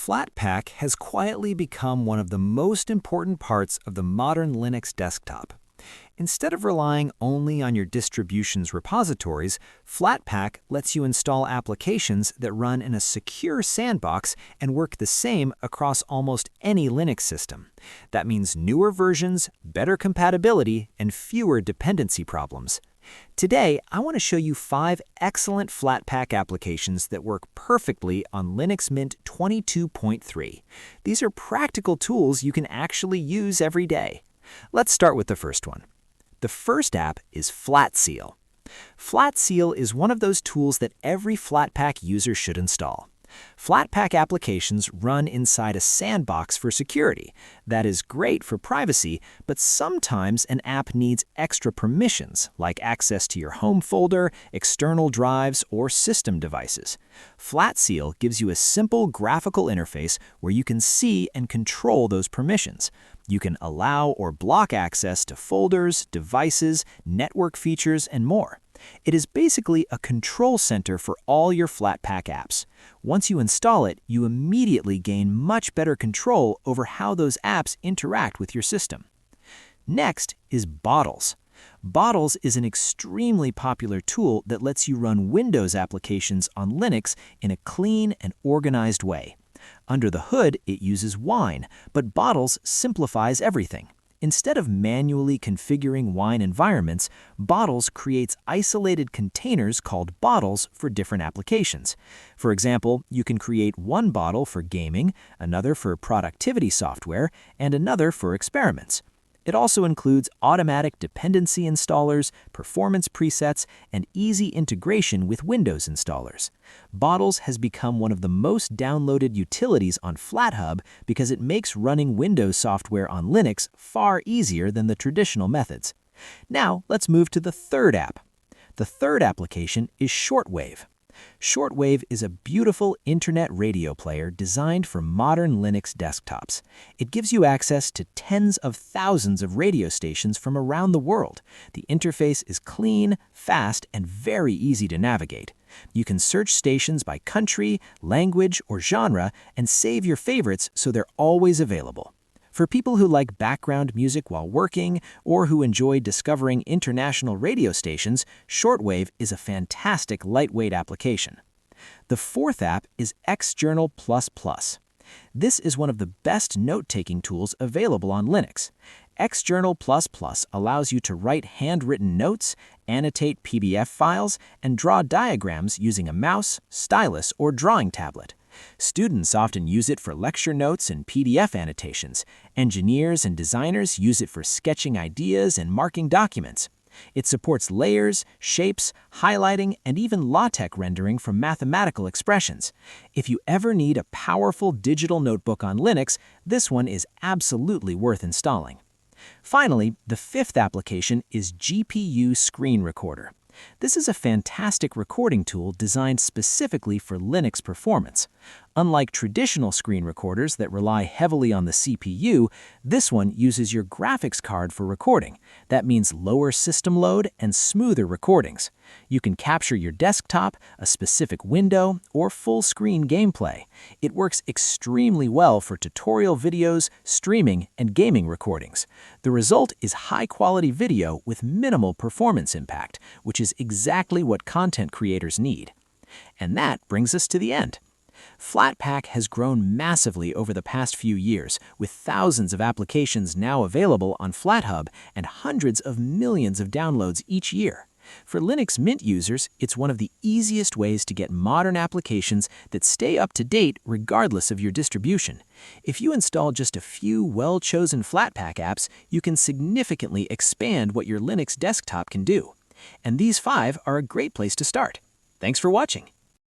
Flatpak has quietly become one of the most important parts of the modern Linux desktop. Instead of relying only on your distribution's repositories, Flatpak lets you install applications that run in a secure sandbox and work the same across almost any Linux system. That means newer versions, better compatibility, and fewer dependency problems. Today, I want to show you 5 excellent Flatpak applications that work perfectly on Linux Mint 22.3. These are practical tools you can actually use every day. Let's start with the first one. The first app is FlatSeal. FlatSeal is one of those tools that every Flatpak user should install. Flatpak applications run inside a sandbox for security. That is great for privacy, but sometimes an app needs extra permissions, like access to your home folder, external drives, or system devices. FlatSeal gives you a simple graphical interface where you can see and control those permissions. You can allow or block access to folders, devices, network features, and more. It is basically a control center for all your Flatpak apps. Once you install it, you immediately gain much better control over how those apps interact with your system. Next is Bottles. Bottles is an extremely popular tool that lets you run Windows applications on Linux in a clean and organized way. Under the hood, it uses Wine, but Bottles simplifies everything. Instead of manually configuring Wine environments, Bottles creates isolated containers called bottles for different applications. For example, you can create one bottle for gaming, another for productivity software, and another for experiments. It also includes automatic dependency installers, performance presets, and easy integration with Windows installers. Bottles has become one of the most downloaded utilities on FlatHub because it makes running Windows software on Linux far easier than the traditional methods. Now, let's move to the third app. The third application is Shortwave. Shortwave is a beautiful internet radio player designed for modern Linux desktops. It gives you access to tens of thousands of radio stations from around the world. The interface is clean, fast, and very easy to navigate. You can search stations by country, language, or genre and save your favorites so they're always available. For people who like background music while working or who enjoy discovering international radio stations, Shortwave is a fantastic lightweight application. The fourth app is Exjournal Plus. This is one of the best note-taking tools available on Linux. Exjournal Plus allows you to write handwritten notes, annotate PDF files, and draw diagrams using a mouse, stylus, or drawing tablet. Students often use it for lecture notes and PDF annotations. Engineers and designers use it for sketching ideas and marking documents. It supports layers, shapes, highlighting, and even LaTeX rendering from mathematical expressions. If you ever need a powerful digital notebook on Linux, this one is absolutely worth installing. Finally, the fifth application is GPU Screen Recorder. This is a fantastic recording tool designed specifically for Linux performance. Unlike traditional screen recorders that rely heavily on the CPU, this one uses your graphics card for recording. That means lower system load and smoother recordings. You can capture your desktop, a specific window, or full-screen gameplay. It works extremely well for tutorial videos, streaming, and gaming recordings. The result is high-quality video with minimal performance impact, which is exactly what content creators need. And that brings us to the end. Flatpak has grown massively over the past few years, with thousands of applications now available on FlatHub and hundreds of millions of downloads each year. For Linux Mint users, it's one of the easiest ways to get modern applications that stay up to date regardless of your distribution. If you install just a few well-chosen Flatpak apps, you can significantly expand what your Linux desktop can do. And these 5 are a great place to start. Thanks for watching.